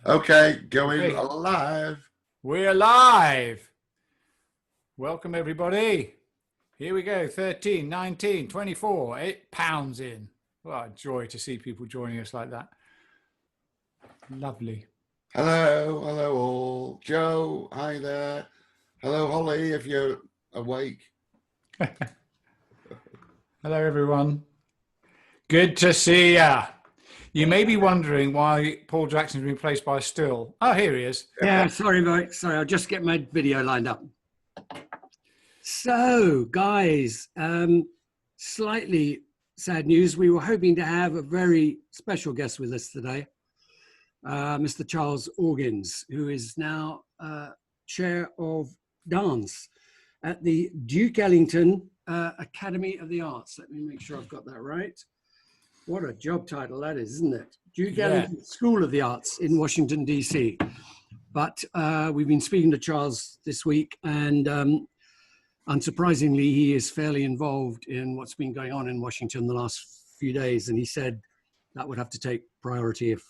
Okay, going Okay. live. We're live. Welcome, everybody. Here we go. 13, 19, 24, 8 pounds in. What a joy to see people joining us like that. Lovely. Hello all. Joe, hi there. Hello, Holly, if you're awake. Hello, everyone. Good to see ya. You may be wondering why Paul Jackson's been replaced by Still. Oh, here he is. Yeah, sorry, mate. Sorry, I'll just get my video lined up. So, guys, slightly sad news. We were hoping to have a very special guest with us today, Mr. Charles Augins, who is now Chair of Dance at the Duke Ellington Academy of the Arts. Let me make sure I've got that right. What a job title that is, isn't it? Duke Ellington School of the Arts in Washington, D.C. But we've been speaking to Charles this week, and unsurprisingly, he is fairly involved in what's been going on in Washington the last few days. And he said that would have to take priority if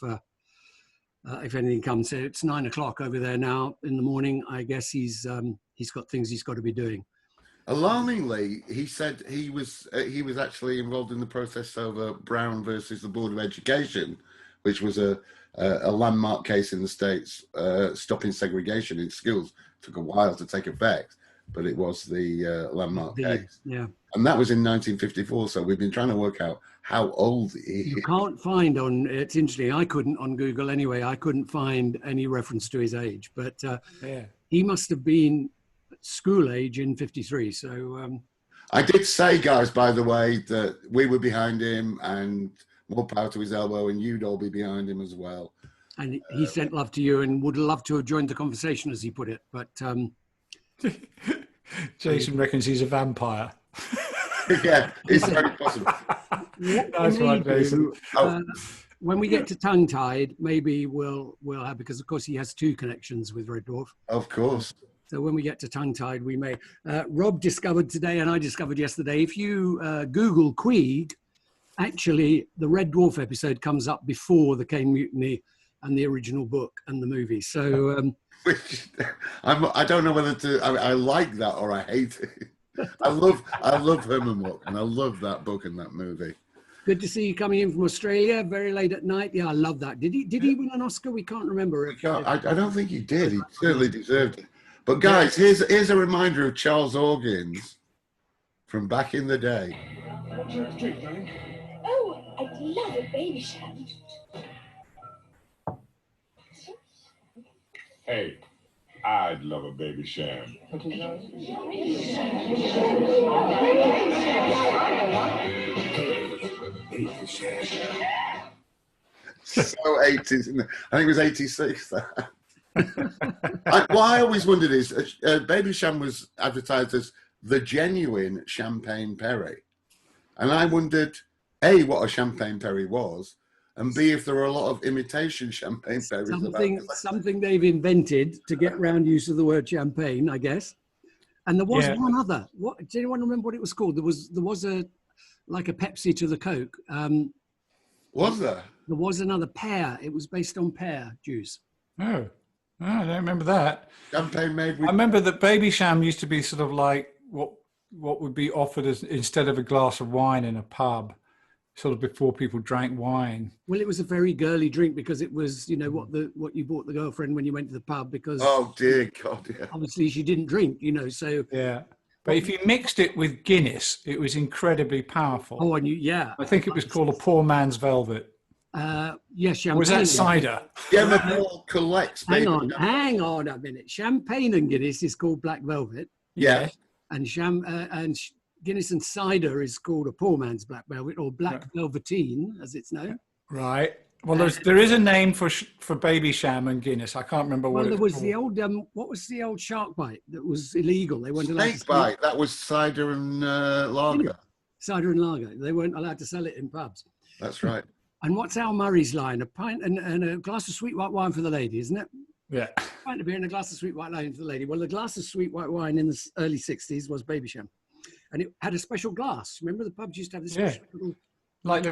anything comes. So it's 9 o'clock over there now in the morning. I guess he's got things he's got to be doing. Alarmingly, he said he was actually involved in the process over Brown versus the Board of Education, which was a landmark case in the States stopping segregation in schools. It took a while to take effect, but it was the landmark case. Yeah. And that was in 1954, so we've been trying to work out how old he is. You can't find it's interesting, I couldn't on Google anyway, I couldn't find any reference to his age, but he must have been school age in 53. So I did say, guys, by the way, that we were behind him and more power to his elbow, and you'd all be behind him as well. And he sent love to you and would love to have joined the conversation, as he put it. But Jason reckons he's a vampire. Yeah, it's very possible. Nice one, Jason. When we get to Tongue Tied, maybe we'll have, because of course he has two connections with Red Dwarf. Of course. So when we get to Tongue Tied, we may. Rob discovered today, and I discovered yesterday, if you Google Queeg, actually the Red Dwarf episode comes up before the Cane Mutiny and the original book and the movie. So I don't know whether to. I like that or I hate it. I love Herman Wouk, and I love that book and that movie. Good to see you coming in from Australia very late at night. Yeah, I love that. Did he win an Oscar? We can't remember. I don't think he did. He certainly deserved it. But guys, here's a reminder of Charles Augins from back in the day. What do you like to drink, darling? Oh, I'd love a baby sham. Hey, I'd love a baby sham. So 80s, isn't it? I think it was 86. What I always wondered is, Baby Sham was advertised as the genuine Champagne Perry. And I wondered, A, what a Champagne Perry was, and B, if there were a lot of imitation Champagne Perrys. Something they've invented to get round use of the word champagne, I guess. And there was one other. What, does anyone remember what it was called? There was a like a Pepsi to the Coke. Was there? There was another pear. It was based on pear juice. Oh, I don't remember that. Champagne made with... I remember that Baby Sham used to be sort of like what would be offered as instead of a glass of wine in a pub, sort of before people drank wine. Well, it was a very girly drink because it was, you know, what you bought the girlfriend when you went to the pub, because oh dear God, yeah. Obviously she didn't drink, you know, so yeah. But if you mixed it with Guinness, it was incredibly powerful. Oh, and yeah. I think it was called a poor man's velvet. Yes, champagne. Or was that cider? Yeah, Paul collects. Hang on a minute. Champagne and Guinness is called Black Velvet. Yeah. And Guinness and cider is called a poor man's Black Velvet, or Black Velveteen, as it's known. Right. Well, there is a name for Baby Sham and Guinness. I can't remember what there was called. the old what was the old shark bite that was illegal? They weren't allowed to Snake bite. That was cider and lager. Cider and lager. They weren't allowed to sell it in pubs. That's right. And what's Al Murray's line? A pint and a glass of sweet white wine for the lady, isn't it? Yeah. A pint of beer and a glass of sweet white wine for the lady. Well, the glass of sweet white wine in the early 60s was Baby Sham. And it had a special glass. Remember the pubs used to have this little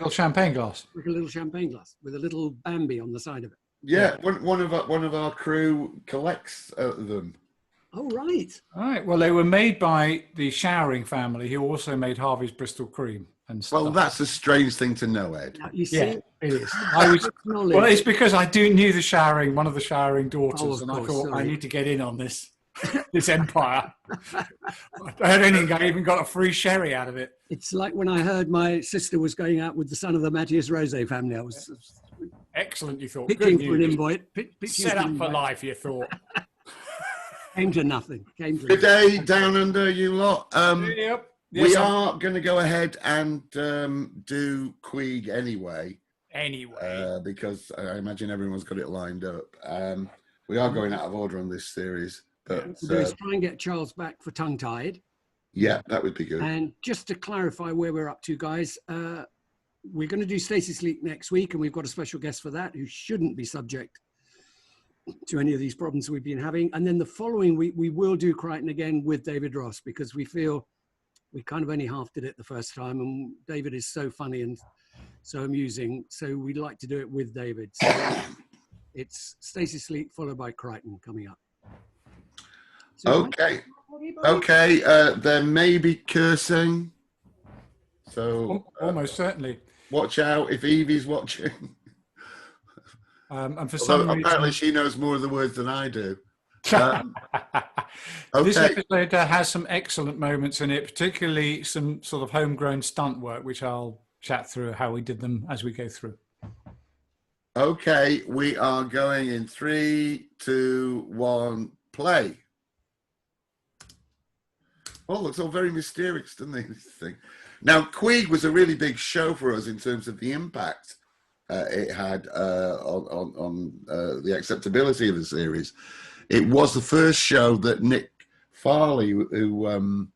champagne glass. Like a little champagne glass with a little Bambi on the side of it. Yeah, one of our crew collects them. Oh, right. All right. Well, they were made by the Showering family, who also made Harvey's Bristol Cream and stuff. Well, that's a strange thing to know, Ed. Now, you see, Yeah, it is. Well, it's because I knew the Showering, one of the Showering daughters, and I thought I need to get in on this empire. I don't think I even got a free sherry out of it. It's like when I heard my sister was going out with the son of the Matthias Rose family. I was excellent. You thought pitching for an invite. Set up for life. You thought. Came to nothing. Good day, down under, you lot. Yep. We are going to go ahead and do Queeg anyway. Because I imagine everyone's got it lined up. We are going out of order on this series. But let's try and get Charles back for Tongue Tied. Yeah, that would be good. And just to clarify where we're up to, guys, we're going to do Stacey Sleep next week, and we've got a special guest for that who shouldn't be subject to any of these problems we've been having. And then the following week, we will do Crichton again with David Ross, because we feel we kind of only half did it the first time, and David is so funny and so amusing. So we'd like to do it with David. So it's Stacey Sleep followed by Crichton coming up. So okay. There may be cursing. So almost certainly. Watch out if Evie's watching. And for some reason, apparently she knows more of the words than I do. This episode has some excellent moments in it, particularly some sort of homegrown stunt work, which I'll chat through how we did them as we go through. Okay, we are going in 3, 2, 1, play. Oh, looks all very mysterious, doesn't it, this thing? Now, Queeg was a really big show for us in terms of the impact it had on the acceptability of the series. It was the first show that Nick Farley, who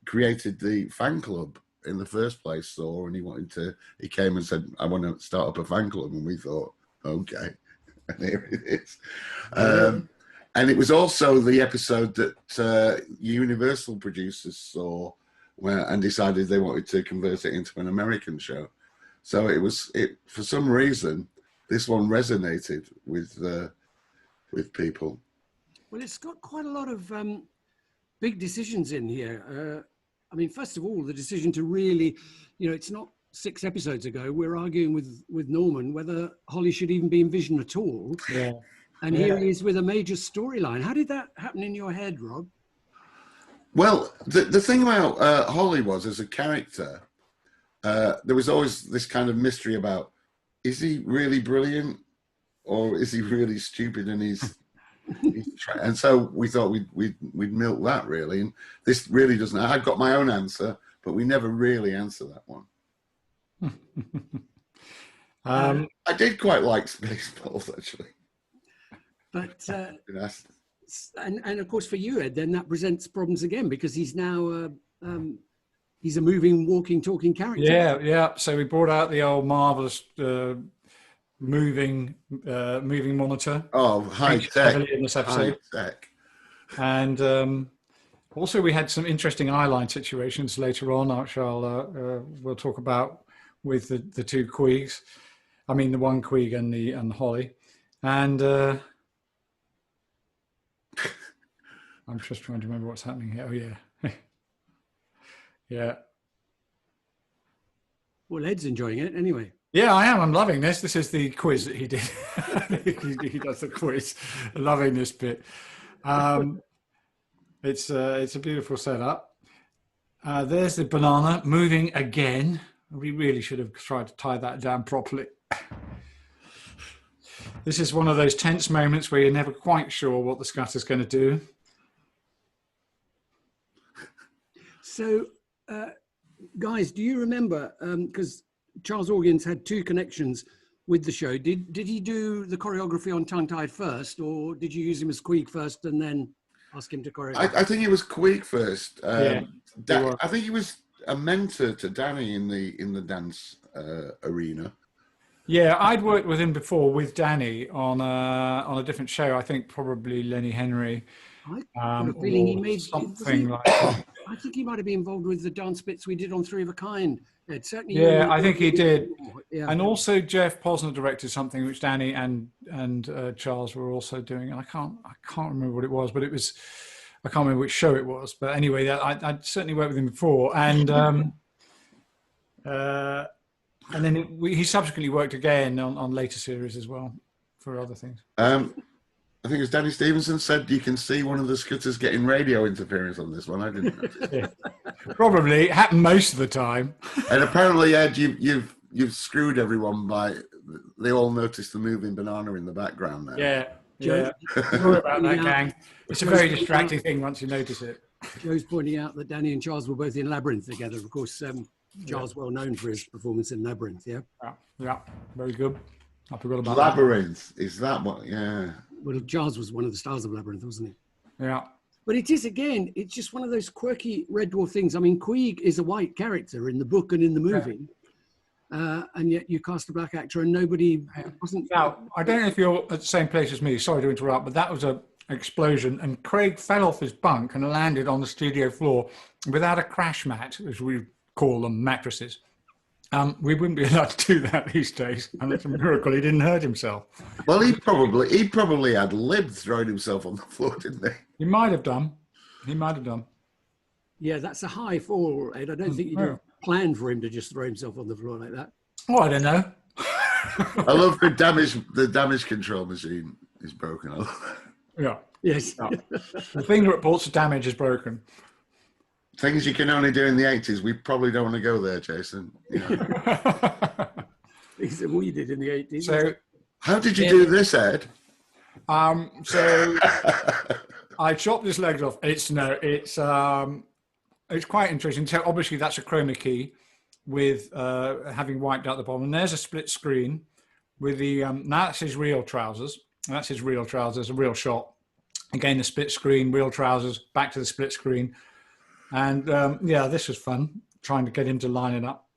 created the fan club in the first place, saw, and he came and said, I want to start up a fan club. And we thought, okay, and here it is. And it was also the episode that Universal producers saw and decided they wanted to convert it into an American show. So it for some reason, this one resonated with people. Well, it's got quite a lot of big decisions in here. I mean, first of all, the decision to really, it's not 6 episodes ago, we're arguing with Norman whether Holly should even be in Vision at all. Yeah. And here he is with a major storyline. How did that happen in your head, Rob? Well, the thing about Holly was, as a character, there was always this kind of mystery about, is he really brilliant or is he really stupid? And and so we thought we'd milk that, really. And this really doesn't. I've got my own answer, but we never really answer that one. I did quite like Spaceballs, actually. But and of course for you, Ed, then that presents problems again, because he's now he's a moving, walking, talking character. Yeah. So we brought out the old marvelous moving monitor. Oh, high tech in this episode. High tech. And also we had some interesting eyeline situations later on, which we'll talk about with the two Queegs. I mean, the one Queeg and the Holly. And I'm just trying to remember what's happening here. Oh, yeah. Yeah. Well, Ed's enjoying it anyway. Yeah, I am. I'm loving this. This is the quiz that he did. He does the quiz. Loving this bit. It's a beautiful setup. There's the banana moving again. We really should have tried to tie that down properly. This is one of those tense moments where you're never quite sure what the scatter's going to do. So, guys, do you remember, because Charles Augins had 2 connections with the show, did he do the choreography on Tongue Tied first, or did you use him as Queeg first and then ask him to choreograph? I think it was Queeg first. I think he was a mentor to Danny in the dance arena. Yeah, I'd worked with him before with Danny on a different show. I think probably Lenny Henry. I got a feeling he made something like that. I think he might have been involved with the dance bits we did on Three of a Kind. It certainly. Yeah, I think he did. Yeah. And also Jeff Posner directed something which Danny and Charles were also doing, and I can't remember what it was, but I can't remember which show it was. But anyway, I'd certainly worked with him before, and then he subsequently worked again on later series as well for other things. I think as Danny Stevenson said, you can see one of the scooters getting radio interference on this one. I didn't notice. Yeah. Probably it happened most of the time. And apparently, Ed, you've screwed everyone by they all noticed the moving banana in the background there. Yeah. Sorry about that, gang. It's a very distracting thing once you notice it. Joe's pointing out that Danny and Charles were both in Labyrinth together. Of course, Charles well known for his performance in Labyrinth. Yeah, very good. I forgot about Labyrinth. Is that what? Yeah. Well, Charles was one of the stars of Labyrinth, wasn't he? Yeah. But it is, again, it's just one of those quirky Red Dwarf things. I mean, Queeg is a white character in the book and in the movie. And yet you cast a black actor and nobody wasn't... Now, I don't know if you're at the same place as me. Sorry to interrupt, but that was an explosion. And Craig fell off his bunk and landed on the studio floor without a crash mat, as we call them, mattresses. We wouldn't be allowed to do that these days, and it's a miracle he didn't hurt himself. Well, he probably had libbed throwing himself on the floor, didn't he? He might have done. Yeah, that's a high fall, Ed. I don't think you planned for him to just throw himself on the floor like that. Oh, I don't know. I love the damage control machine is broken. I love that. Yeah. Yes. Yeah. The thing that reports the damage is broken. Things you can only do in the 80s. We probably don't want to go there, Jason. You know. Except we did in the 80s. So, how did you do this, Ed? So I chopped his legs off. It's quite interesting. So obviously that's a chroma key with having wiped out the bottom. And there's a split screen with the now that's his real trousers. That's his real trousers, a real shot. Again, the split screen, real trousers, back to the split screen. And this was fun, trying to get him to line it up.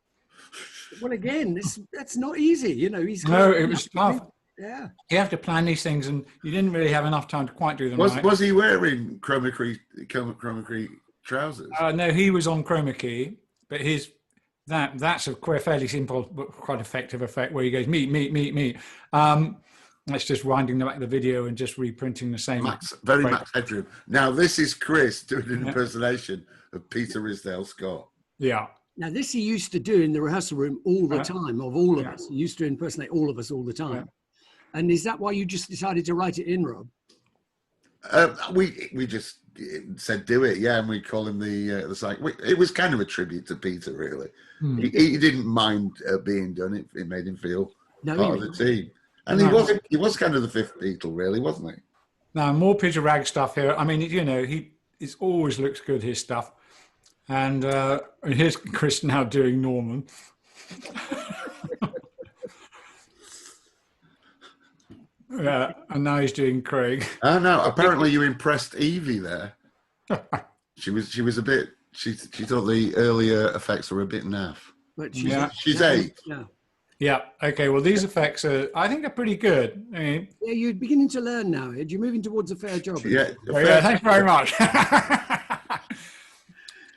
Well, again, that's not easy. You know, it was tough. Yeah. You have to plan these things, and you didn't really have enough time to quite do them right. Was he wearing chroma key trousers? No, he was on chroma key, but that's a fairly simple but quite effective effect where he goes, meet. That's just winding the back of the video and just reprinting the same. Max Headroom. Now, this is Chris doing an impersonation of Peter Risdale Scott. Yeah. Now, this he used to do in the rehearsal room all the time, of all of us. He used to impersonate all of us all the time. Yeah. And is that why you just decided to write it in, Rob? We just said do it, and we call him the psych. It was kind of a tribute to Peter, really. He didn't mind being done. It made him feel part of the team. And he was kind of the fifth Beatle, really, wasn't he? Now, more Peter Ragg stuff here. I mean, he always looks good, his stuff. And here's Chris now doing Norman. Yeah, and now he's doing Craig. Oh no! Apparently, you impressed Evie there. She was a bit. She thought the earlier effects were a bit naff. But she's 8. Yeah. Okay. Well, these effects I think are pretty good. I mean, you're beginning to learn now, Ed. You're moving towards a fair job. Yeah. Thanks very much.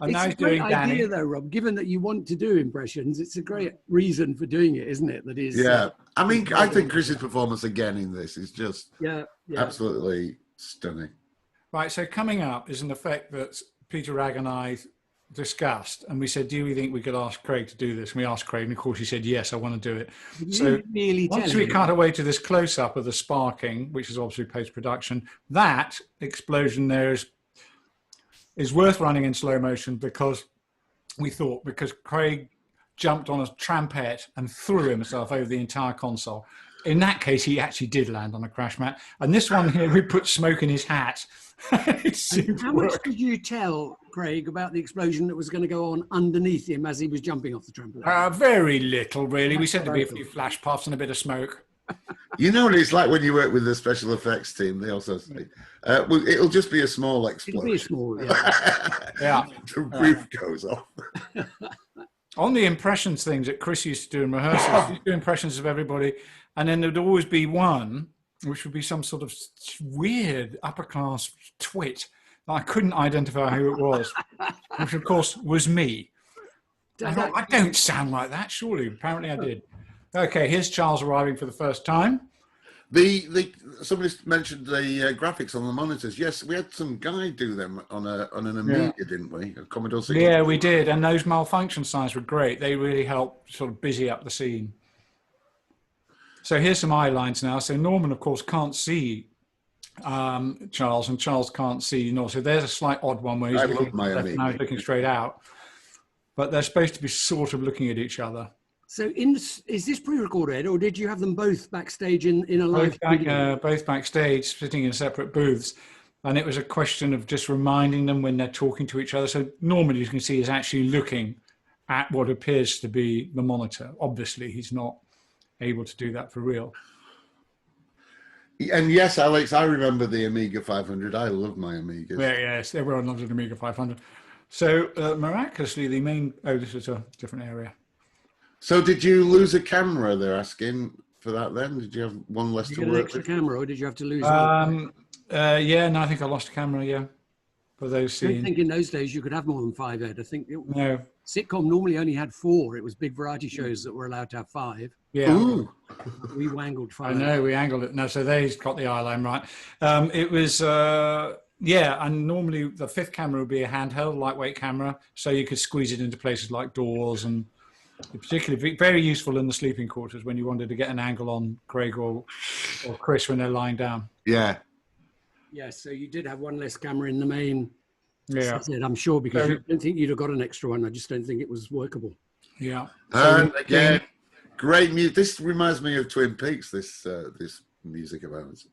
It's a great idea, though, Rob. Given that you want to do impressions, it's a great reason for doing it, isn't it? That is. Yeah. I mean, I think Chris's performance again in this is just absolutely stunning. Right. So coming up is an effect that Peter Ragg and I discussed, and we said, do we think we could ask Craig to do this? And we asked Craig, and of course he said, yes, I want to do it. So once we cut away to this close-up of the sparking, which is obviously post-production, that explosion there is worth running in slow motion because Craig jumped on a trampette and threw himself over the entire console. In that case, he actually did land on a crash mat. And this one here, we put smoke in his hat. How much did you tell Craig about the explosion that was going to go on underneath him as he was jumping off the trampoline? Very little, really. We said there'd be a few flash puffs and a bit of smoke. You know what it's like when you work with the special effects team. They also say, it'll just be a small explosion. It'll be small, yeah. The roof goes off. On the impressions things that Chris used to do in rehearsals, he'd do impressions of everybody, and then there'd always be one, which would be some sort of weird upper-class twit but I couldn't identify who it was, which of course was me. I thought, I don't sound like that, surely. Apparently I did. Okay, here's Charles arriving for the first time. Somebody mentioned the graphics on the monitors. Yes, we had some guy do them on an Amiga, didn't we? A Commodore 64. Yeah, we did, and those malfunction signs were great. They really helped sort of busy up the scene. So here's some eye lines now. So Norman, of course, can't see Charles, and Charles can't see Norman. So there's a slight odd one where he's looking straight out. But they're supposed to be sort of looking at each other. So is this pre-recorded, or did you have them both backstage in a live video? Both backstage, sitting in separate booths. And it was a question of just reminding them when they're talking to each other. So Norman, you can see, is actually looking at what appears to be the monitor. Obviously, he's not able to do that for real. And yes, Alex, I remember the Amiga 500. I love my Amigas. Yeah, yes, everyone loves an Amiga 500. So miraculously, the main... Oh, this is a different area. So did you lose a camera, they're asking, for that then? Did you have one less to work with? Did you get an extra camera, or did you have to lose yeah, no, I think I lost a camera, yeah, for those scenes. I don't think in those days you could have more than 5, Ed. I think no. Sitcom normally only had 4. It was big variety shows that were allowed to have 5. Yeah. Ooh. We wangled 5. I know, we angled it. No, so they got the eye line right. It was... yeah, and normally the 5th camera would be a handheld, lightweight camera, so you could squeeze it into places like doors, and particularly very useful in the sleeping quarters when you wanted to get an angle on Craig or Chris when they're lying down. Yeah. Yeah, so you did have one less camera in the main set, I'm sure, because I don't think you'd have got an extra one. I just don't think it was workable. Yeah. And again, great music. This reminds me of Twin Peaks, this music of ours.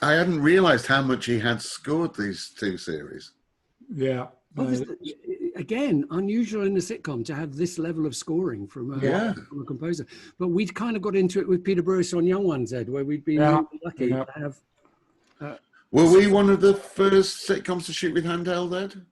I hadn't realised how much he had scored these 2 series. Yeah. Again, unusual in a sitcom to have this level of scoring from a composer. But we'd kind of got into it with Peter Bruce on Young Ones, Ed, where we'd been really lucky to have... Were we one of the first sitcoms to shoot with handheld, Ed?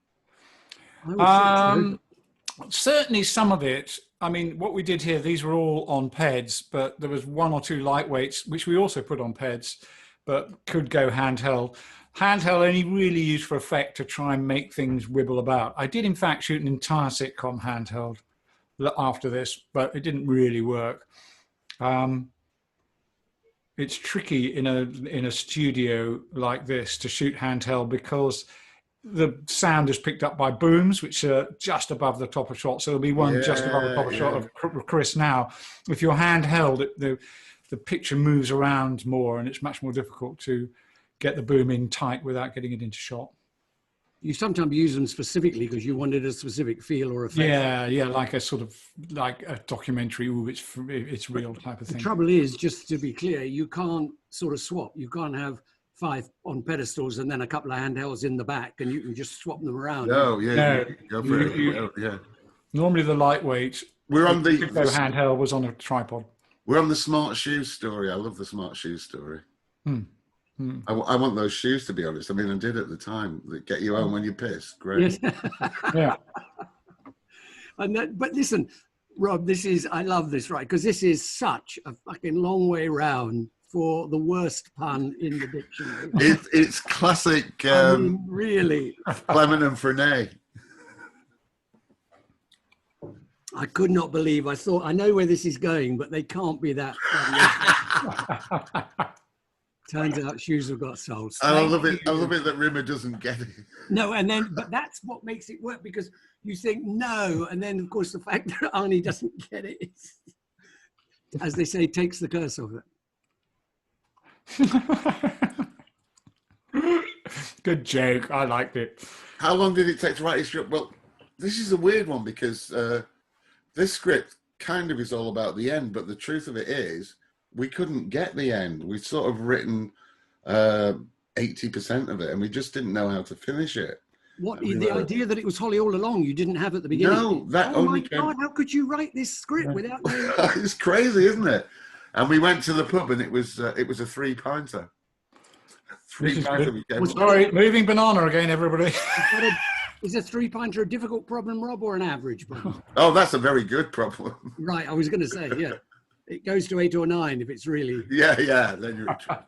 Certainly some of it. I mean, what we did here, these were all on PEDs, but there was 1 or 2 lightweights, which we also put on PEDs, but could go handheld. Handheld only really used for effect to try and make things wibble about. I did, in fact, shoot an entire sitcom handheld after this, but it didn't really work. It's tricky in a studio like this to shoot handheld because the sound is picked up by booms, which are just above the top of shot. So there'll be one just above the top of shot of Chris now. If you're handheld, the picture moves around more, and it's much more difficult to get the boom in tight without getting it into shot. You sometimes use them specifically because you wanted a specific feel or effect. Yeah, like a sort of like a documentary, it's real type of thing. The trouble is, just to be clear, you can't sort of swap. You can't have 5 on pedestals and then a couple of handhelds in the back, and you can just swap them around. Oh, yeah, go for it. Yeah. Normally the lightweight, we're on the handheld was on a tripod. We're on the smart shoes story. I love the smart shoes story. I want those shoes, to be honest. I mean, I did at the time. That get you home when you piss. Great. Yes. Yeah. But listen, Rob, I love this, right? Because this is such a fucking long way round for the worst pun in the dictionary. It's classic. Really. Clement and Frenet. I could not believe. I thought, I know where this is going, but they can't be that funny. Turns out shoes have got soles. I love it that Rimmer doesn't get it. No, but that's what makes it work, because you think no, and then of course the fact that Arnie doesn't get it, as they say, takes the curse off it. Good joke. I liked it. How long did it take to write his script? Well, this is a weird one because this script kind of is all about the end, but the truth of it is we couldn't get the end. We'd sort of written 80% of it, and we just didn't know how to finish it. What, the idea that it was Holly all along, you didn't have at the beginning? No, that only came... God, how could you write this script without knowing? It's crazy, isn't it? And we went to the pub, and it was a 3-pinter. Sorry, moving banana again, everybody. Is a 3-pinter a difficult problem, Rob, or an average problem? Oh, that's a very good problem. Right, I was going to say, yeah. It goes to 8 or 9 if it's really... Yeah, then you're in trouble.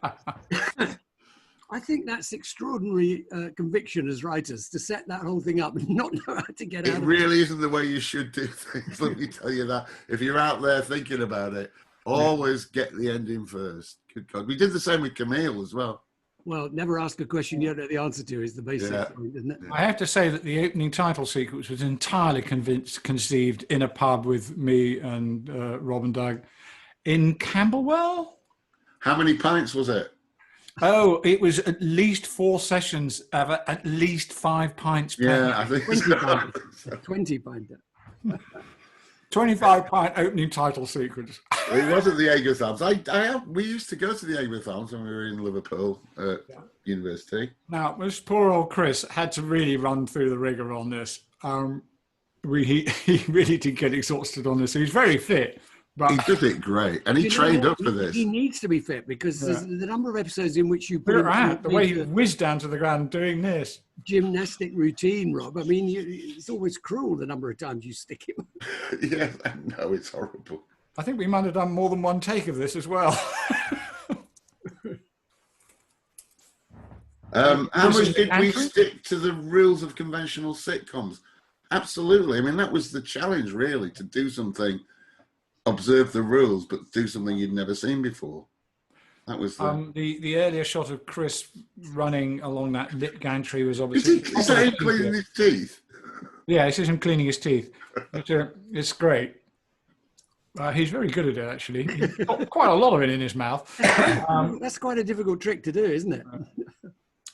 I think that's extraordinary conviction as writers to set that whole thing up and not know how to get out It of it. really isn't the way you should do things. Let me tell you that. If you're out there thinking about it, always get the ending first. Good God. We did the same with Camille as well. Well, never ask a question you don't know the answer to is the basic point, isn't it? I have to say that the opening title sequence was entirely conceived in a pub with me and Rob and Doug in Camberwell. How many pints was it? Oh, it was at least 4 sessions of at least 5 pints per Yeah, night. I think 20 so. pints. 20 pints. 25 pint opening title sequence. It wasn't the Agrathons. We used to go to the Agrathons when we were in Liverpool at university. Now, this poor old Chris had to really run through the rigor on this. He really did get exhausted on this. He was very fit. But He did it great, and he trained up for this. He needs to be fit because there's the number of episodes in which you put look him at the way he through whizzed down to the ground doing this. gymnastic routine, Rob. I mean, it's always cruel the number of times you stick him. Yeah, I know, it's horrible. I think we might have done more than one take of this as well. How much did we stick to the rules of conventional sitcoms? Absolutely. I mean, that was the challenge, really, to do something, observe the rules, but do something you'd never seen before. That was the earlier shot of Chris running along that lit gantry was obviously. Is that him cleaning his teeth? Yeah, this is him cleaning his teeth. It's great. He's very good at it, actually. He's got quite a lot of it in his mouth. That's quite a difficult trick to do, isn't it?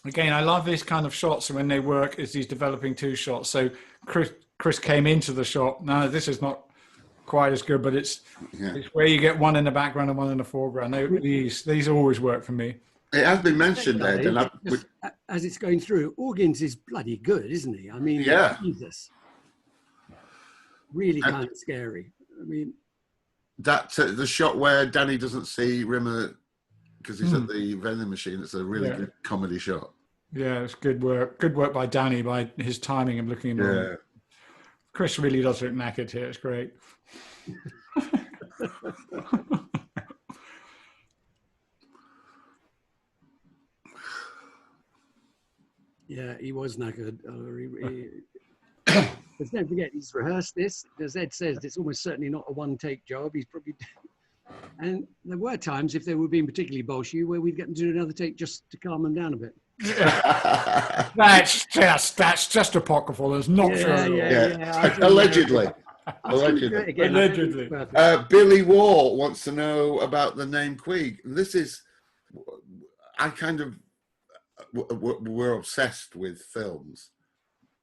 Again, I love this kind of shots when they work as he's developing 2 shots. So Chris came into the shot. Now, this is not quite as good, but it's where you get one in the background and one in the foreground. These always work for me. It has been mentioned, Ed, and as it's going through, Augins is bloody good, isn't he? I mean, Jesus. Really kind of scary. I mean, that the shot where Danny doesn't see Rimmer because he's at the vending machine. It's a really good comedy shot. Yeah, it's good work. Good work by Danny, by his timing and looking normal. Yeah. Chris really does look knackered here. It's great. Yeah, he was knackered. But don't forget, he's rehearsed this. As Ed says, it's almost certainly not a one-take job. He's probably... And there were times, if they were being particularly bolshy, where we'd get them to do another take just to calm them down a bit. That's just apocryphal. There's not true. Yeah. Allegedly. Allegedly. Billy Wall wants to know about the name Queeg. This is, we're obsessed with films,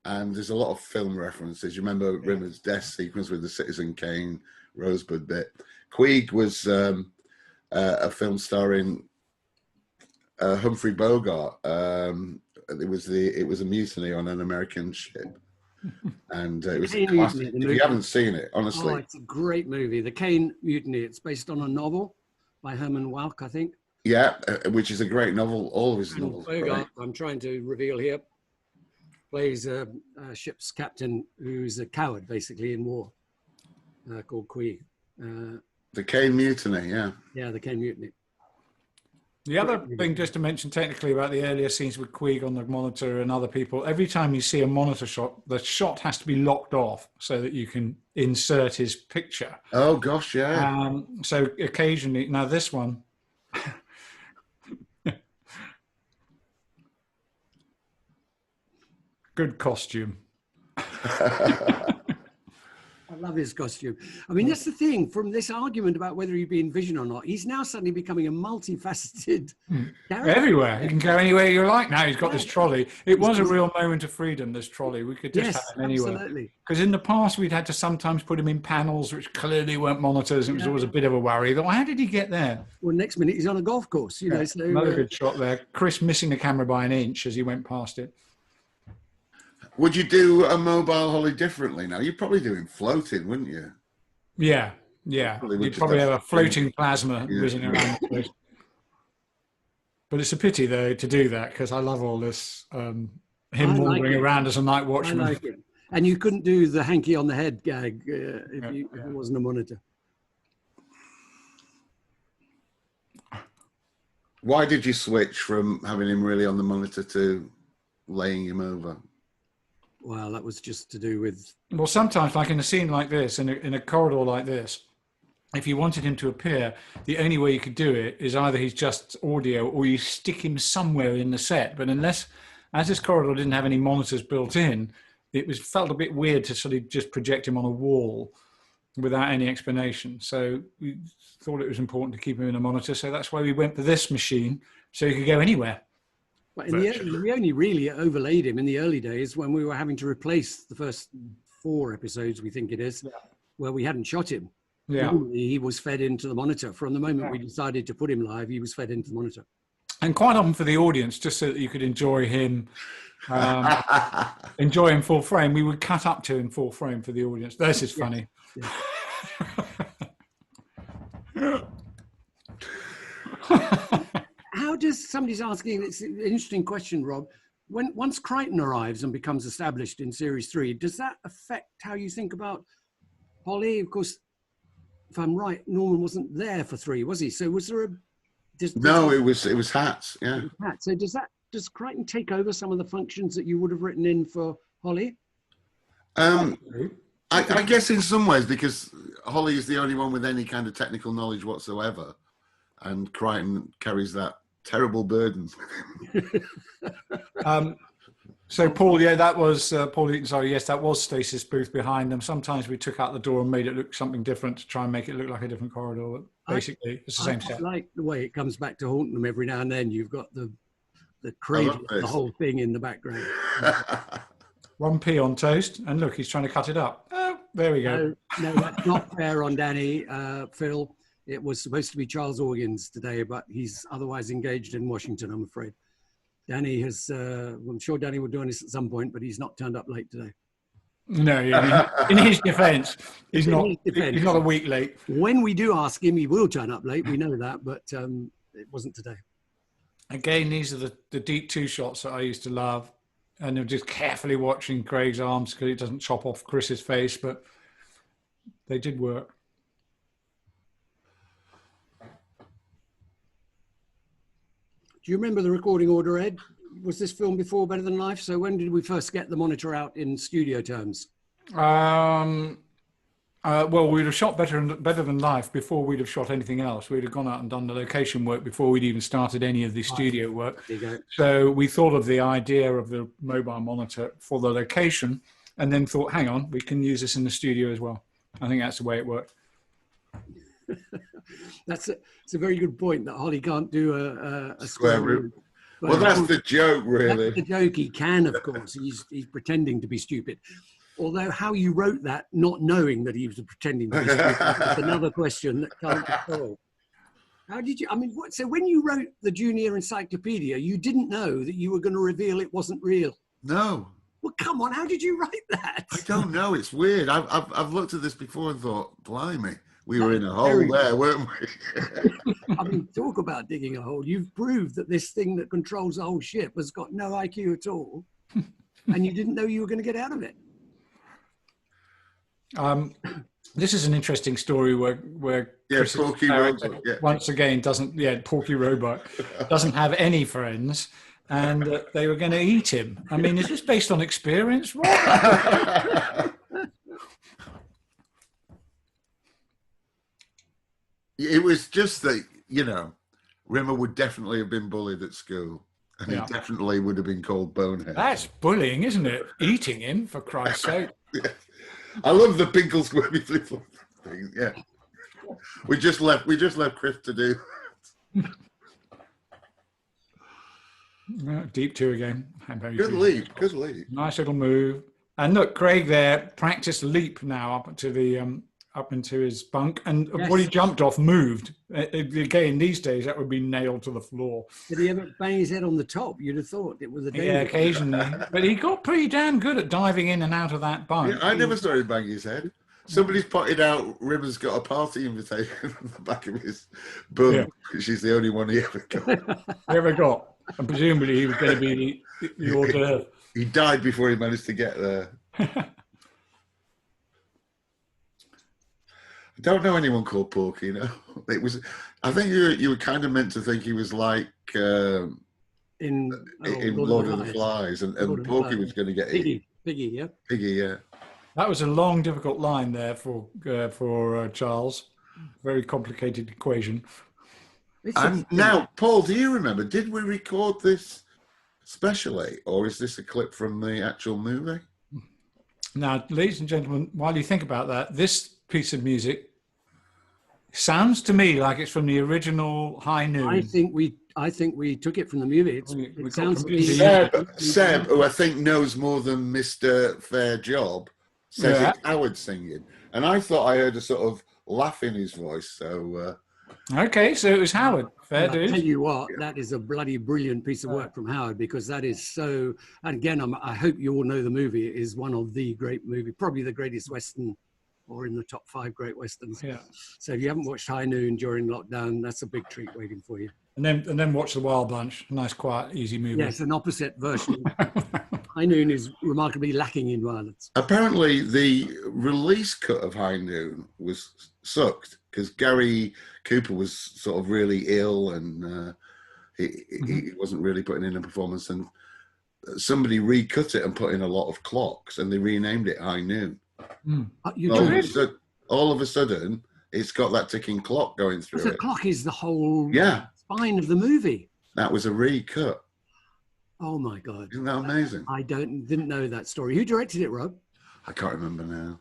and there's a lot of film references. You remember Rimmer's death sequence with the Citizen Kane Rosebud bit. Queeg was a film starring Humphrey Bogart. It was a mutiny on an American ship, and it was a classic. If you haven't seen it, honestly, it's a great movie. The Kane Mutiny. It's based on a novel by Herman Welk, I think. Yeah, which is a great novel. All of his novels. Bogart, I'm trying to reveal here, plays a ship's captain who's a coward, basically, in war, called Queeg. The Kane Mutiny, Yeah, the Kane Mutiny. The other thing, just to mention technically about the earlier scenes with Queeg on the monitor and other people, every time you see a monitor shot, the shot has to be locked off so that you can insert his picture. Oh, gosh, yeah. So occasionally, now this one, good costume. I love his costume. I mean, that's the thing. From this argument about whether he'd be in Vision or not, he's now suddenly becoming a multifaceted character. Everywhere. You can go anywhere you like now. He's got this trolley. It was a real moment of freedom, this trolley. We could just have it anywhere. Absolutely. Because in the past, we'd had to sometimes put him in panels, which clearly weren't monitors. It was always a bit of a worry. Though, how did he get there? Well, next minute, he's on a golf course. You know, so, another good shot there. Chris missing the camera by an inch as he went past it. Would you do a mobile Holly differently now? You'd probably do him floating, wouldn't you? Yeah. You'd probably have a floating plasma whizzing around the place. But it's a pity, though, to do that, because I love all this, him wandering around as a night watchman. I like it. And you couldn't do the hanky on the head gag if it wasn't a monitor. Why did you switch from having him really on the monitor to laying him over? Well, that was just to do with... Well, sometimes, like in a scene like this, in a corridor like this, if you wanted him to appear, the only way you could do it is either he's just audio or you stick him somewhere in the set. But as this corridor didn't have any monitors built in, it felt a bit weird to sort of just project him on a wall without any explanation. So we thought it was important to keep him in a monitor. So that's why we went for this machine, so he could go anywhere. But we only really overlaid him in the early days when we were having to replace the first 4 episodes, we think it is, where we hadn't shot him. Yeah. Normally he was fed into the monitor. From the moment we decided to put him live, he was fed into the monitor. And quite often for the audience, just so that you could enjoy him, full frame, we would cut up to him full frame for the audience. This is funny. Yeah. How does, somebody's asking, it's an interesting question, Rob. Once Crichton arrives and becomes established in Series 3, does that affect how you think about Holly? Of course, if I'm right, Norman wasn't there for 3, was he? So was there a... No, it was Hats, yeah. So does Crichton take over some of the functions that you would have written in for Holly? I guess in some ways, because Holly is the only one with any kind of technical knowledge whatsoever, and Crichton carries that terrible burden. So Paul, that was Paul Eaton. Sorry, yes, that was Stasis booth behind them. Sometimes we took out the door and made it look something different to try and make it look like a different corridor. Basically, it's the same set. I like the way it comes back to haunt them every now and then. You've got the cradle, the whole thing in the background. 1p on toast, and look, he's trying to cut it up. Oh, there we go. No, that's not fair on Danny, Phil. It was supposed to be Charles Augins today, but he's otherwise engaged in Washington, I'm afraid. Danny has, I'm sure Danny will join us at some point, but he's not turned up late today. No, in his defence, he's not a week late. When we do ask him, he will turn up late. We know that, but it wasn't today. Again, these are the deep 2 shots that I used to love. And they're just carefully watching Craig's arms because it doesn't chop off Chris's face, but they did work. Do you remember the recording order, Ed? Was this film before Better Than Life? So when did we first get the monitor out in studio terms? Well, we'd have shot Better Than Life before we'd have shot anything else. We'd have gone out and done the location work before we'd even started any of the studio work. So we thought of the idea of the mobile monitor for the location and then thought, hang on, we can use this in the studio as well. I think that's the way it worked. It's a very good point that Holly can't do a square root. Well, that's the joke, really. That's the joke. He can, of course. He's pretending to be stupid. Although how you wrote that, not knowing that he was pretending to be stupid, is another question that can't be solved. How did you, so when you wrote the Junior Encyclopedia, you didn't know that you were going to reveal it wasn't real? No. Well, come on, how did you write that? I don't know, it's weird. I've looked at this before and thought, blimey, we were in a hole there, weren't we? Talk about digging a hole. You've proved that this thing that controls the whole ship has got no IQ at all, and you didn't know you were going to get out of it. This is an interesting story where Porky Roebuck, once again Porky Roebuck doesn't have any friends, and they were going to eat him. Is this based on experience? It was just that, Rimmer would definitely have been bullied at school, and he definitely would have been called Bonehead. That's bullying, isn't it? Eating him, for Christ's sake. Yeah. I love the Pinkle Squirmy Flip Flop thing. Yeah, we just left Chris to do. Deep 2 again. Good leap. Nice little move. And look, Craig there practiced leap now up into his bunk, and what he jumped off moved. Again, these days that would be nailed to the floor. Did he ever bang his head on the top? You'd have thought it was a danger. Yeah, occasionally. But he got pretty damn good at diving in and out of that bunk. Yeah, I never saw him bang his head. Somebody's potted out Rimmer's got a party invitation on the back of his bum. She's the only one he ever got. And presumably he was going to be the hors d'oeuvre. He died before he managed to get there. I don't know anyone called Porky, no. It was. I think you were kind of meant to think he was like in Lord of the Flies, and Porky was going to get Piggy, yeah. Piggy, yeah. That was a long, difficult line there for Charles. Very complicated equation. And now, Paul, do you remember? Did we record this specially, or is this a clip from the actual movie? Now, ladies and gentlemen, while you think about that, this piece of music sounds to me like it's from the original High Noon. I think we took it from the movie. It sounds to me. Seb, who I think knows more than Mr. Fair Job, says it's Howard singing, and I thought I heard a sort of laugh in his voice. So okay, so it was Howard. Fair dude. I'll tell you what, that is a bloody brilliant piece of work from Howard, because that is so. And again, I hope you all know the movie. It is one of the great movies, probably the greatest Western, or in the top 5 great Westerns. Yeah. So if you haven't watched High Noon during lockdown, that's a big treat waiting for you. And then watch The Wild Bunch. Nice, quiet, easy movie. Yes, an opposite version. High Noon is remarkably lacking in violence. apparently, the release cut of High Noon was sucked because Gary Cooper was sort of really ill, and he wasn't really putting in a performance, and somebody recut it and put in a lot of clocks, and they renamed it High Noon. All of a sudden, it's got that ticking clock going through The it. clock is the whole spine of the movie. That was a recut. Oh my God. Isn't that amazing? I didn't know that story. Who directed it, Rob? I can't remember now.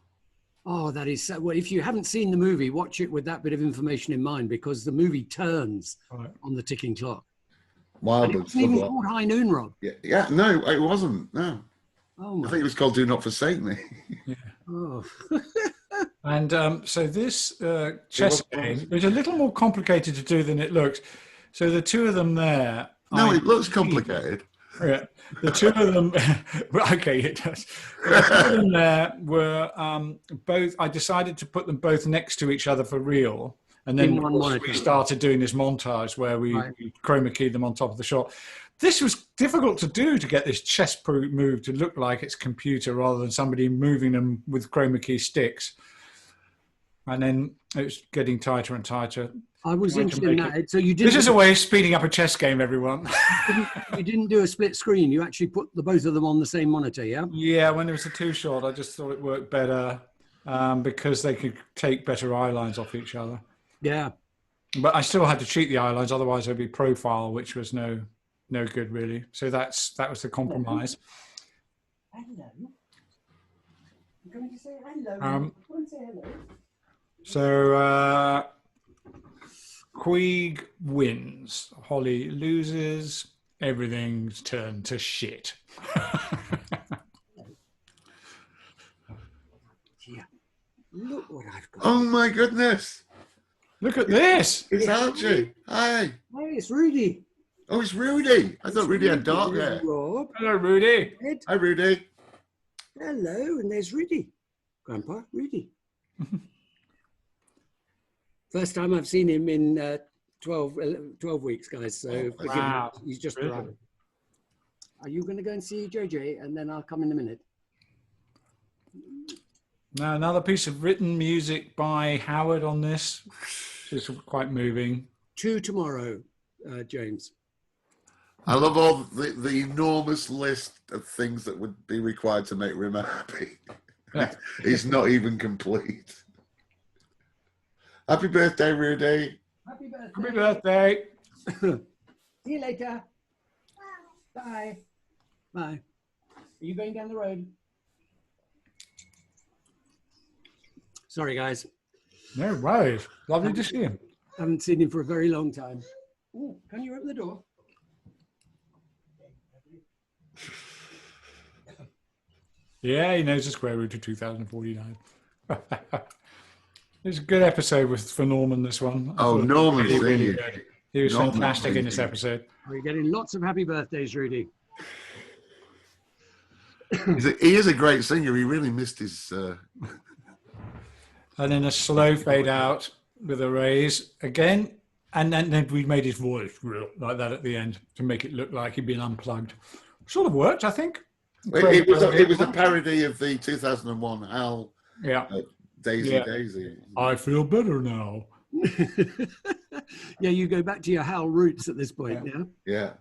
Oh, that is so. Well, if you haven't seen the movie, watch it with that bit of information in mind, because the movie turns on the ticking clock. Wild It wasn't even called High Noon, Rob. Yeah, no, it wasn't. No. Oh my. I think it was called Do Not Forsake Me. Oh. And so this chess game is a little more complicated to do than it looks. So the two of them there. No, it looks complicated. Yeah, the two of them. Okay, it does. The two of them there were both. I decided to put them both next to each other for real, and then we started doing this montage where we chroma keyed them on top of the shot. This was difficult to do, to get this chess move to look like it's computer rather than somebody moving them with chroma key sticks. And then it was getting tighter and tighter. I was interested in that. So you did. This is a way of speeding up a chess game, everyone. You didn't do a split screen. You actually put the both of them on the same monitor, yeah? Yeah, when it was a 2-shot, I just thought it worked better because they could take better eye lines off each other. Yeah. But I still had to cheat the eye lines, otherwise it'd be profile, which was no good really. So that was the compromise. Hello. I'm going to say hello. So Queeg wins, Holly loses, everything's turned to shit. Yeah. Look what I've got. Oh my goodness. Look at this. It's Archie. Hi. Hey, it's Rudy. Oh, it's Rudy. I thought Rudy had dark hair. Rob. Hello, Rudy. Hi, Rudy. Hello, and there's Rudy. Grandpa, Rudy. First time I've seen him in 12 weeks, guys. So wow. He's just arrived. Are you going to go and see JJ? And then I'll come in a minute. Now, another piece of written music by Howard on this. It's quite moving. 2 tomorrow, James. I love all the enormous list of things that would be required to make Rimmer happy. It's not even complete. Happy birthday, Rudy. Happy birthday. Happy birthday. See you later. Bye. Bye. Are you going down the road? Sorry, guys. No worries. Lovely to see him. Haven't seen him for a very long time. Ooh, can you open the door? Yeah, he knows the square root of 2049. It's a good episode for Norman, this one. Norman. Really good. He was fantastic in this episode. We're getting lots of happy birthdays, Rudy. He is a great singer. He really missed his... And then a slow fade out with a raise again. And then we made his voice real like that at the end to make it look like he'd been unplugged. Sort of worked, I think. It was a parody of the 2001 Hal Daisy. I feel better now. Yeah, you go back to your Hal roots at this point, yeah? Yeah.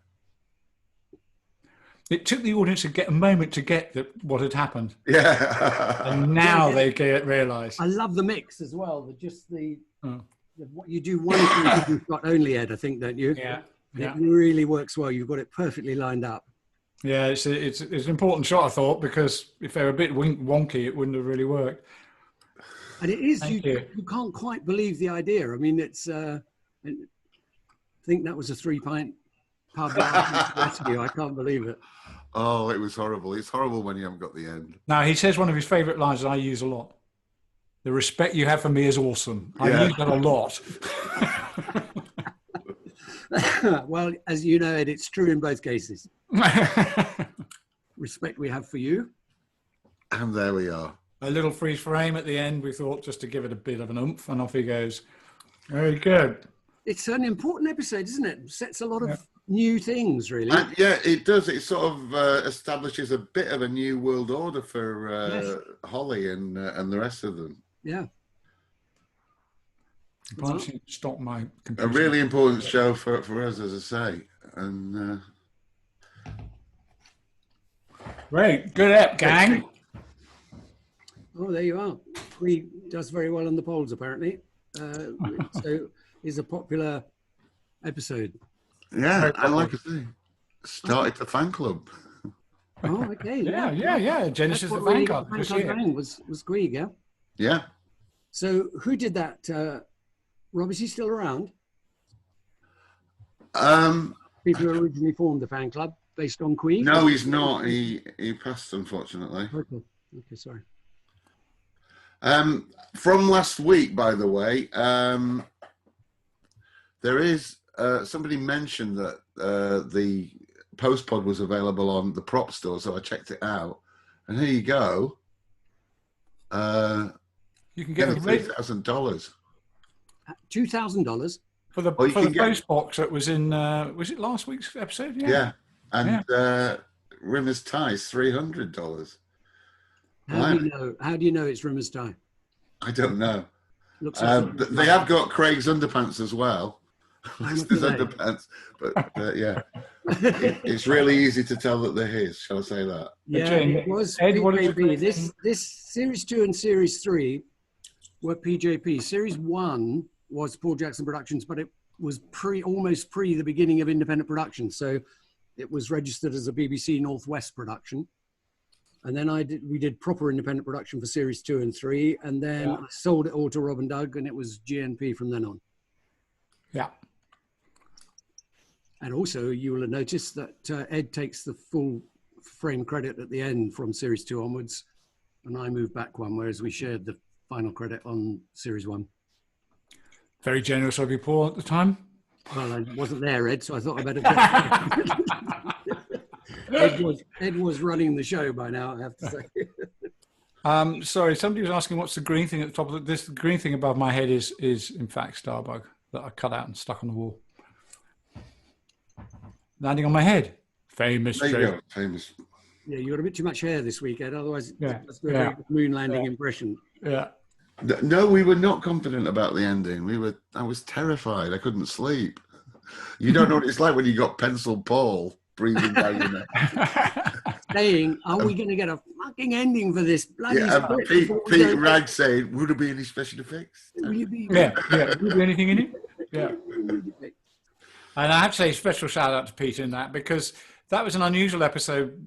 It took the audience a moment to get what had happened. Yeah. And now they realise. I love the mix as well. What you do one thing you've got only, Ed, I think, don't you? Yeah. It really works well. You've got it perfectly lined up. Yeah, it's an important shot, I thought, because if they were a bit wonky, it wouldn't have really worked. And it is, you can't quite believe the idea. I mean, it's, I think that was a 3-pint pub rescue. I can't believe it. Oh, it was horrible. It's horrible when you haven't got the end. Now, he says one of his favourite lines that I use a lot. The respect you have for me is awesome. I use that a lot. Well, as you know, Ed, it's true in both cases. Respect we have for you. And there we are. A little freeze frame at the end, we thought, just to give it a bit of an oomph, and off he goes. Very good. It's an important episode, isn't it? It sets a lot of new things, really. Yeah, it does. It sort of establishes a bit of a new world order for Holly and the rest of them. Yeah. I can't seem to stop my computer. A really important show for us, as I say. And great. Good ep, gang. Oh, there you are. Queeg does very well on the polls, apparently. So it's a popular episode. Yeah, and like I say, started the fan club. Oh, okay. Yeah. Genesis of the fan club. Was Queeg, yeah? Yeah. So who did that? Rob, is he still around? People who originally formed the fan club based on Queeg? No, he's not. He passed, unfortunately. Okay, sorry. From last week, by the way, there is somebody mentioned that the post-pod was available on the prop store, so I checked it out. And here you go. You can get $3,000. $2,000 for the post box that was in. Was it last week's episode? Yeah. And Rimmer's tie is $300. How do you know it's Rimmer's tie? I don't know. Looks like they have got Craig's underpants as well. His underpants, but yeah, it's really easy to tell that they're his. Shall I say that? Yeah, it was PJP. This Series 2 and Series 3 were PJP. Series 1 was Paul Jackson Productions, but it was almost pre the beginning of independent production. So it was registered as a BBC Northwest production. And then we did proper independent production for Series 2 and 3. And then I sold it all to Rob and Doug, and it was GNP from then on. Yeah. And also, you will have noticed that Ed takes the full frame credit at the end from Series 2 onwards, and I moved back one, whereas we shared the final credit on Series 1. Very generous of you, Paul, at the time. Well, I wasn't there, Ed, so I thought I better Ed was running the show by now, I have to say. Sorry, somebody was asking what's the green thing at the top of this. The green thing above my head is in fact Starbug that I cut out and stuck on the wall. Landing on my head. Famous. There you go. Famous. Yeah, you got a bit too much hair this week, Ed. Otherwise, that's a very good moon landing impression. Yeah. No, we were not confident about the ending. I was terrified. I couldn't sleep. You don't know what it's like when you got Pencil Paul breathing down your neck. Saying, are we going to get a fucking ending for this bloody script? Pete Ragg saying, would there be any special effects? Will you be? Yeah. Would there be anything in it? Yeah. And I have to say a special shout out to Pete in that, because that was an unusual episode.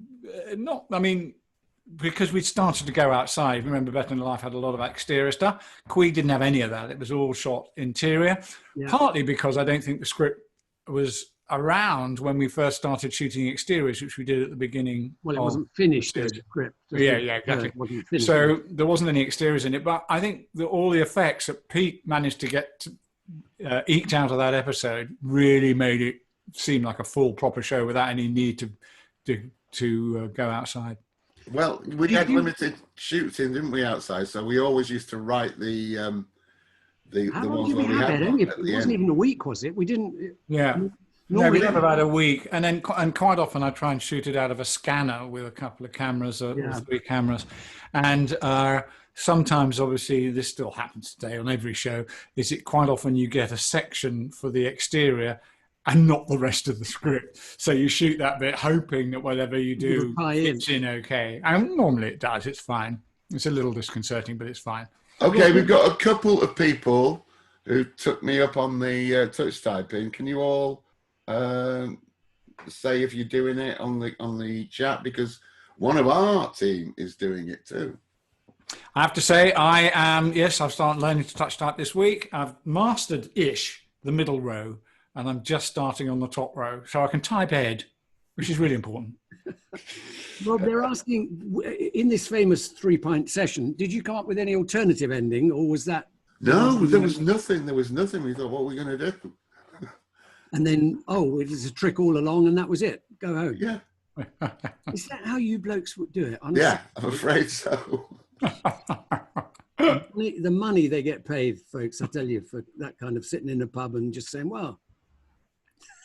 Because we'd started to go outside. Remember, Better Than Life had a lot of exterior stuff. Queeg didn't have any of that. It was all shot interior, partly because I don't think the script was around when we first started shooting exteriors, which we did at the beginning. Well, it wasn't finished as a script. Yeah, exactly. So there wasn't any exteriors in it. But I think that all the effects that Pete managed to get eked out of that episode really made it seem like a full, proper show without any need to go outside. Well, we had limited shooting, didn't we, outside? So we always used to write the ones where we had one at the end. It wasn't even a week, was it? We didn't. Yeah. No, we have about a week, and quite often I try and shoot it out of a scanner with a couple of cameras or 3 cameras, and sometimes, obviously, this still happens today on every show, is it quite often you get a section for the exterior and not the rest of the script. So you shoot that bit hoping that whatever you do fits in okay. And normally it does, it's fine. It's a little disconcerting, but it's fine. Okay, we've got a couple of people who took me up on the touch typing. Can you all say if you're doing it on the chat? Because one of our team is doing it too. I have to say, I am, yes, I've started learning to touch type this week. I've mastered-ish the middle row, and I'm just starting on the top row. So I can type Ed, which is really important. Rob, they're asking, in this famous 3-pint session, did you come up with any alternative ending, or was that... No, there was nothing. There was nothing. We thought, what are we going to do? And then, oh, it was a trick all along, and that was it. Go home. Yeah. Is that how you blokes would do it? Honestly? Yeah, I'm afraid so. The money they get paid, folks, I tell you, for that kind of sitting in a pub and just saying, well...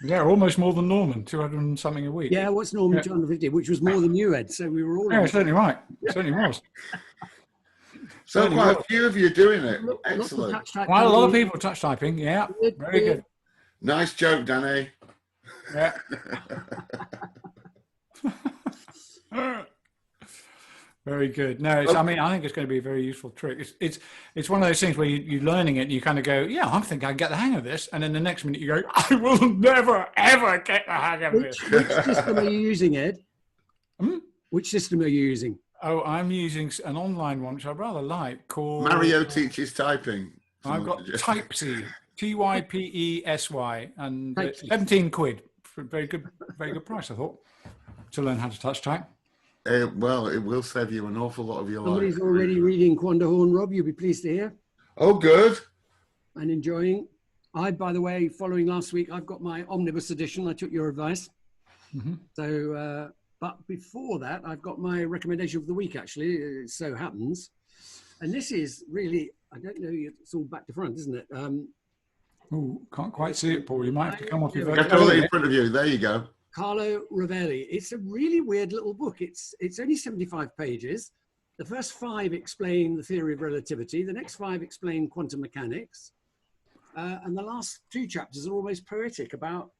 Yeah, almost more than Norman, 200 and something a week. Yeah, what's Norman 250, which was more than you, Ed, so we were all... Yeah, certainly right. Certainly was. So quite a few of you doing it. Excellent. Quite a lot of people touch typing, yeah. Very good. Nice joke, Danny. Yeah. Very good. No, I mean, I think it's going to be a very useful trick. It's one of those things where you're learning it and you kind of go, yeah, I think I can get the hang of this. And then the next minute you go, I will never, ever get the hang of this. Which system are you using, Ed? Which system are you using? Oh, I'm using an online one, which I rather like, called... Mario Teaches Typing. I've got Typesy, Typesy, and 17 quid. For a very good price, I thought, to learn how to touch type. Well, it will save you an awful lot of your life. Somebody's already reading Quanderhorn, Rob, you'll be pleased to hear. Oh, good. And enjoying. By the way, following last week, I've got my omnibus edition. I took your advice. Mm-hmm. So, but before that, I've got my recommendation of the week, actually. It so happens. And this is really, I don't know, it's all back to front, isn't it? Oh, can't quite see it, Paul. You might have to come off your Get it in front of you. There you go. Carlo Rovelli. It's a really weird little book. It's only 75 pages. The first 5 explain the theory of relativity. The next 5 explain quantum mechanics. And the last 2 chapters are almost poetic about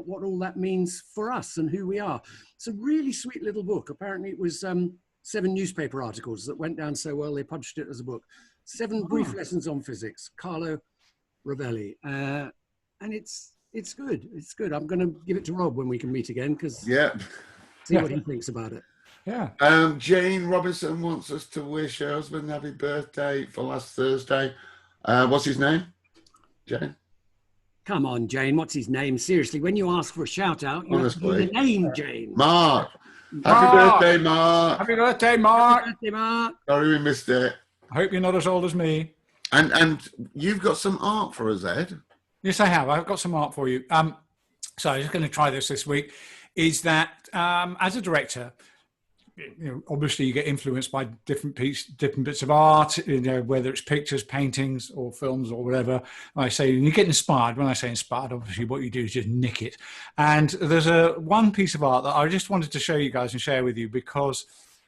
what all that means for us and who we are. It's a really sweet little book. Apparently it was 7 newspaper articles that went down so well they published it as a book. 7 brief lessons on physics. Carlo Rovelli. And it's good. It's good. I'm going to give it to Rob when we can meet again because see what he thinks about it. Yeah. Jane Robinson wants us to wish her husband happy birthday for last Thursday. What's his name? Jane? Come on, Jane. What's his name? Seriously, when you ask for a shout out, you have to do the name, Jane. Mark. Happy birthday, Mark. Happy birthday, Mark. Happy birthday, Mark. Sorry we missed it. I hope you're not as old as me. And you've got some art for us, Ed. Yes, I have. I've got some art for you. So I'm just going to try this week. Is that as a director, obviously you get influenced by different bits of art, whether it's pictures, paintings, or films, or whatever. I say, and you get inspired. When I say inspired, obviously what you do is just nick it. And there's one piece of art that I just wanted to show you guys and share with you because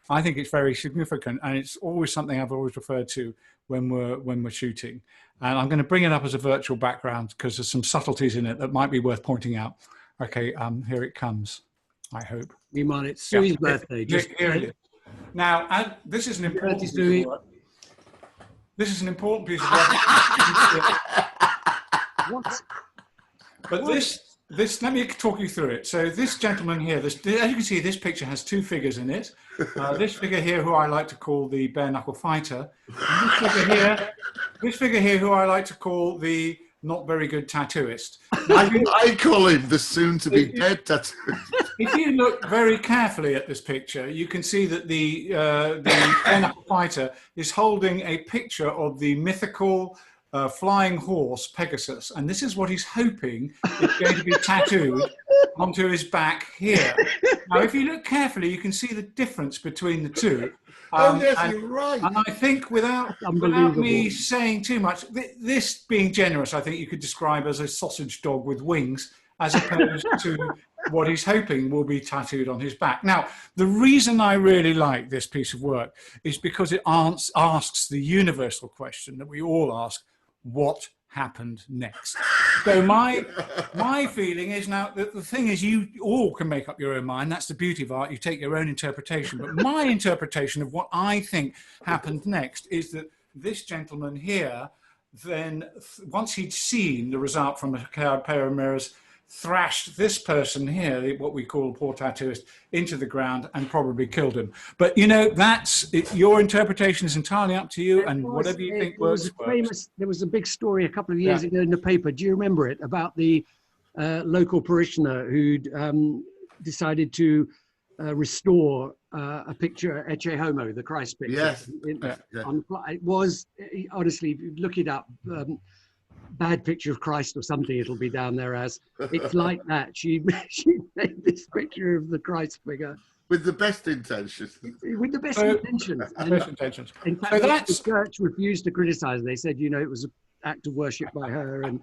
I think it's very significant, and it's always something I've always referred to when we're shooting. And I'm going to bring it up as a virtual background because there's some subtleties in it that might be worth pointing out. Okay, here it comes, I hope. You mind it's Sue's birthday. Here it is. Now, this is an important piece of work. This is an important piece of work. What? But this, let me talk you through it. So this gentleman here, as you can see, this picture has 2 figures in it. This figure here, who I like to call the bare knuckle fighter. And this figure here, who I like to call the not very good tattooist. I call him the soon-to-be dead tattooist. If you look very carefully at this picture, you can see that the bare knuckle fighter is holding a picture of the mythical flying horse Pegasus, and this is what he's hoping is going to be tattooed onto his back here. Now, if you look carefully, you can see the difference between the two. Yes, you're right. And I think without me saying too much, this being generous, I think you could describe as a sausage dog with wings. as opposed to what he's hoping will be tattooed on his back. Now, the reason I really like this piece of work is because it asks the universal question that we all ask: what happened next? So my feeling is, now that the thing is, you all can make up your own mind. That's the beauty of art. You take your own interpretation. But my interpretation of what I think happened next is that this gentleman here, then once he'd seen the result from a pair of mirrors, thrashed this person here, what we call a poor tattooist, into the ground and probably killed him. But you know, your interpretation is entirely up to you, and whatever you think works. There was a big story a couple of years ago in the paper. Do you remember it? About the local parishioner who'd decided to restore a picture, Ecce Homo, the Christ picture. Yes. It was, honestly, if you look it up, bad picture of Christ or something, it'll be down there as. It's like that. She made this picture of the Christ figure. With the best intentions. With the best intentions. Best intentions. In fact, the church refused to criticize. They said, you know, it was an act of worship by her. And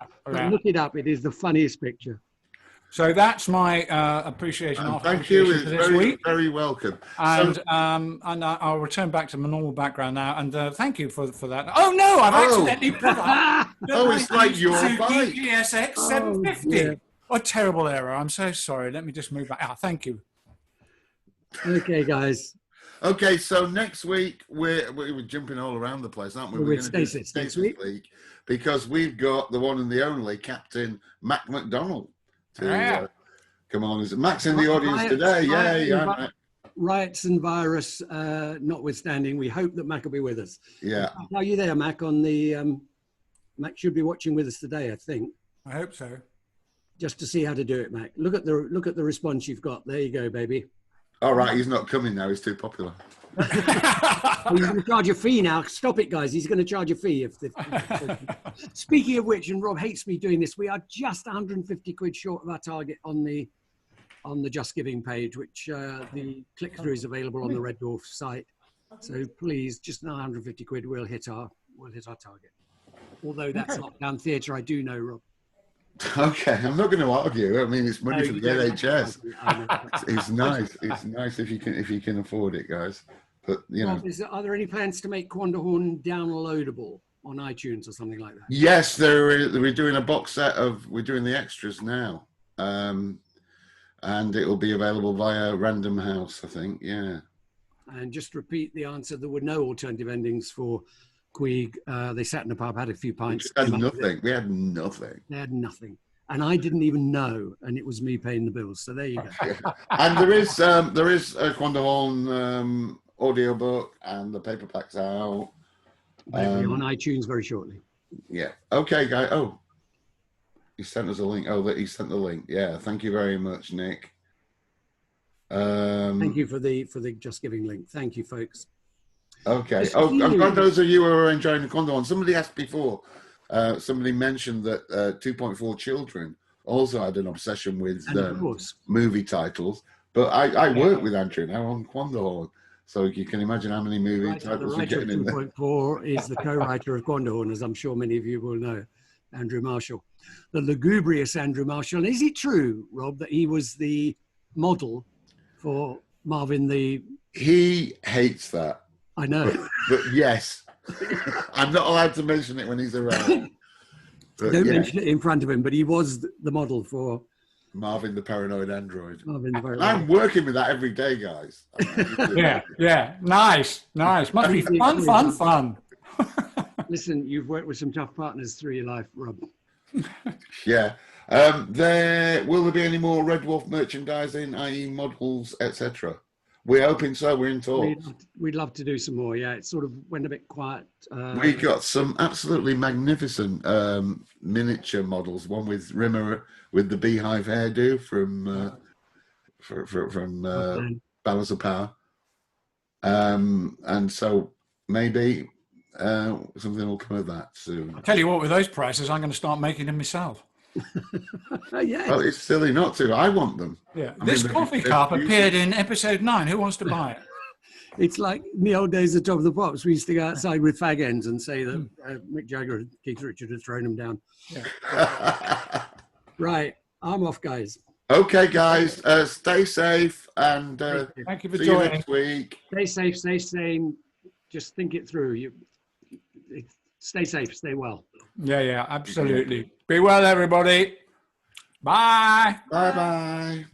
look it up. It is the funniest picture. So that's my appreciation. Thank you. It's very, very welcome. And I'll return back to my normal background now. And thank you for that. Oh no, I've accidentally put up. It's like your bike. GSX 750. A terrible error. I'm so sorry. Let me just move back. Thank you. Okay, guys. Okay, so next week we're jumping all around the place, aren't we? We're going to do Stasis week because we've got the one and the only Captain Mac McDonald. Come on, is it Mac's in the audience today? Yeah. Riots and virus notwithstanding, we hope that Mac will be with us. Yeah. Are you there, Mac? On the Mac should be watching with us today, I think. I hope so. Just to see how to do it, Mac. Look at the response you've got. There you go, baby. All right, he's not coming now. He's too popular. He's going to charge a fee now. Stop it, guys. He's going to charge a fee. Speaking of which, and Rob hates me doing this, we are just 150 quid short of our target on the Just Giving page, which the click-through is available on the Red Dwarf site. So please, just 150 quid, we'll hit our target. Although that's lockdown theatre, I do know, Rob. Okay, I'm not going to argue. I mean, it's money for the NHS. It's nice. It's nice if you can afford it, guys. But you know, are there any plans to make Quandahorn downloadable on iTunes or something like that? Yes, we're doing a box set we're doing the extras now, and it will be available via Random House, I think. Yeah. And just repeat the answer: there were no alternative endings for Queeg. They sat in a pub, had a few pints. We had nothing. They had nothing. And I didn't even know, and it was me paying the bills. So there you go. Yeah. And there is a Quandahorn audiobook, and the paperback's out. They'll be on iTunes very shortly. Yeah. Okay, guys. Oh, he sent us a link. Oh, he sent the link. Yeah. Thank you very much, Nick. Thank you for the Just Giving link. Thank you, folks. Okay. I'm glad those of you who are enjoying the Quandahorn. Somebody asked before. Somebody mentioned that 2.4 Children also had an obsession with movie titles. But I work with Andrew now on Quandahorn, so you can imagine how many movie titles we're getting in there. 2.4 is the co-writer of Quandahorn, as I'm sure many of you will know, Andrew Marshall, the lugubrious Andrew Marshall. And is it true, Rob, that he was the model for Marvin the? He hates that. I know. But yes, I'm not allowed to mention it when he's around. Don't mention it in front of him, but he was the model for Marvin the Paranoid Android. I'm working with that every day, guys. Yeah. Nice. Must be fun. Listen, you've worked with some tough partners through your life, Rob. Yeah. Will there be any more Red Dwarf merchandising, i.e. models, etc.? We're hoping so. We're in talks. We'd love to do some more. Yeah, it sort of went a bit quiet. We got some absolutely magnificent miniature models. One with Rimmer with the beehive hairdo from Balance of Power, and so maybe something will come of that soon. I'll tell you what, with those prices, I'm going to start making them myself. Yeah. Well, it's silly not to. I want them. Yeah. This coffee cup appeared in episode 9. Who wants to buy it? It's like in the old days of Top of the Pops. We used to go outside with fag ends and say that Mick Jagger and Keith Richards had thrown them down. Yeah. Right. I'm off, guys. Okay, guys, stay safe and Thank you for see you joining. next week. Stay safe, stay sane. Just think it through. Stay safe, stay well. Yeah, absolutely. Be well, everybody. Bye. Bye-bye.